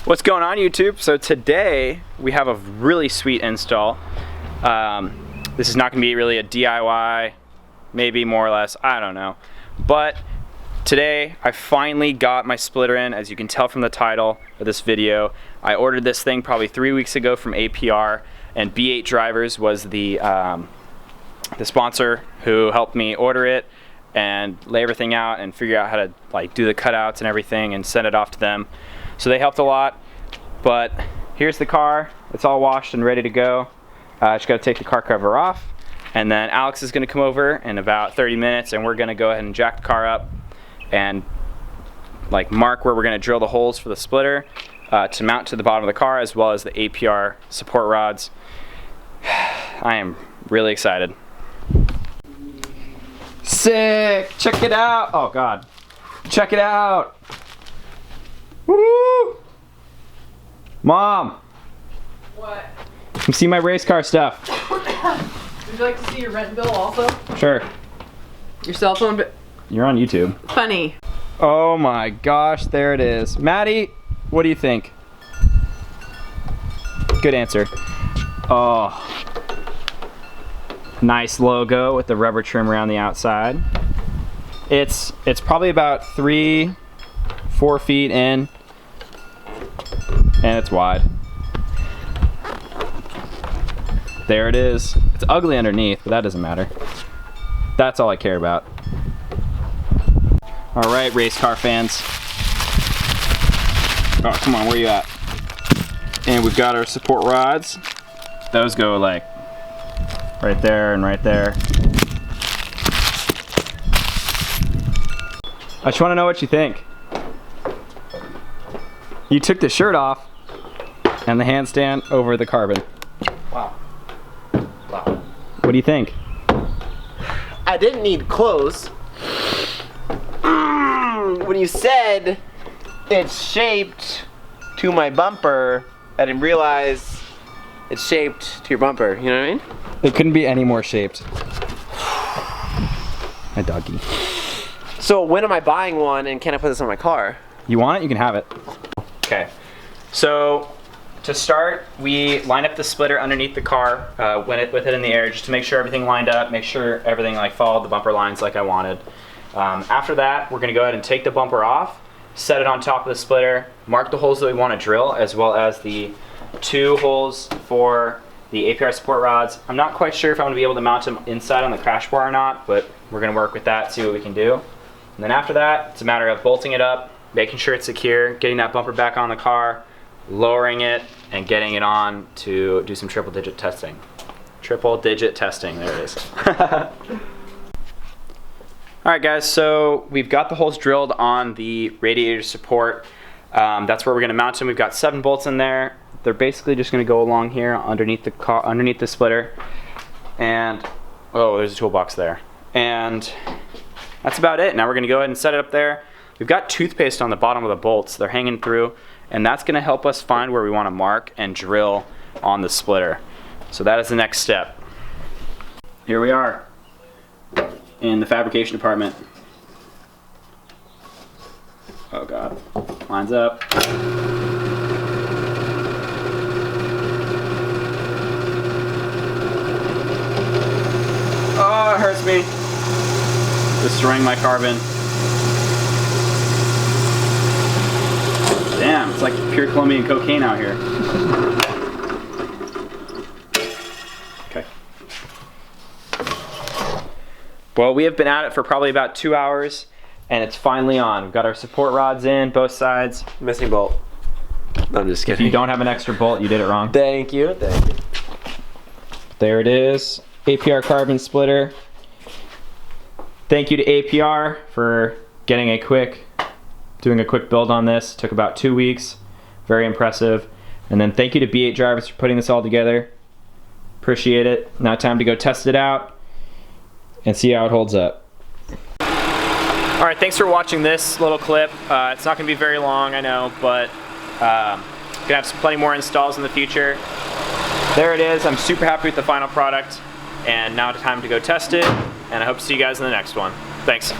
What's going on, YouTube? So today we have a really sweet install. This is not going to be really a DIY, maybe more or less, I don't know. But today I finally got my splitter in. As you can tell from the title of this video, I ordered this thing probably 3 weeks ago from APR, and B8 Drivers was the sponsor who helped me order it and lay everything out and figure out how to do the cutouts and everything and send it off to them. So they helped a lot. But here's the car. It's all washed and ready to go. Just got to take the car cover off, and then Alex is going to come over in about 30 minutes, and we're going to go ahead and jack the car up and mark where we're going to drill the holes for the splitter to mount to the bottom of the car, as well as the APR support rods. I am really excited. Sick! Check it out! Oh God. Check it out! Woo! Mom! What? Come see my race car stuff. Would you like to see your rent bill also? Sure. Your cell phone bill? You're on YouTube. Funny. Oh my gosh, there it is. Maddie, what do you think? Good answer. Oh. Nice logo with the rubber trim around the outside. It's probably about 3-4 feet in, and it's wide. There it is. It's ugly underneath, but that doesn't matter. That's all I care about. All right, race car fans. Oh, come on, where you at? And we've got our support rods. Those go right there and right there. I just want to know what you think. You took the shirt off and the handstand over the carbon. Wow. Wow. What do you think? I didn't need clothes. When you said it's shaped to my bumper, I didn't realize it's shaped to your bumper. You know what I mean? It couldn't be any more shaped. My doggy. So when am I buying one, and can I put this on my car? You want it? You can have it. Okay. So to start, we line up the splitter underneath the car with it in the air, just to make sure everything lined up, make sure everything followed the bumper lines like I wanted. After that, we're going to go ahead and take the bumper off, set it on top of the splitter, mark the holes that we want to drill, as well as the 2 holes for the APR support rods. I'm not quite sure if I'm going to be able to mount them inside on the crash bar or not, but we're going to work with that, see what we can do. And then after that, it's a matter of bolting it up, making sure it's secure, getting that bumper back on the car, lowering it, and getting it on to do some triple digit testing. Triple digit testing, there it is. Alright guys, so we've got the holes drilled on the radiator support. That's where we're going to mount them. We've got 7 bolts in there. They're basically just going to go along here underneath the splitter. And, oh, there's a toolbox there. And that's about it. Now we're going to go ahead and set it up there. We've got toothpaste on the bottom of the bolts. They're hanging through, and that's going to help us find where we want to mark and drill on the splitter. So that is the next step. Here we are in the fabrication department. Oh God, lines up. Oh, it hurts me. Destroying my carbon. Damn, it's like pure Colombian cocaine out here. Okay. Well, we have been at it for probably about 2 hours, and it's finally on. We've got our support rods in, both sides. Missing bolt. No, I'm just kidding. If you don't have an extra bolt, you did it wrong. Thank you, thank you. There it is. APR carbon splitter. Thank you to APR for doing a quick build on this. Took about 2 weeks. Very impressive. And then thank you to B8 Drivers for putting this all together. Appreciate it. Now time to go test it out and see how it holds up. Alright, thanks for watching this little clip. It's not going to be very long, I know, but going to have plenty more installs in the future. There it is. I'm super happy with the final product, and now it's time to go test it, and I hope to see you guys in the next one. Thanks.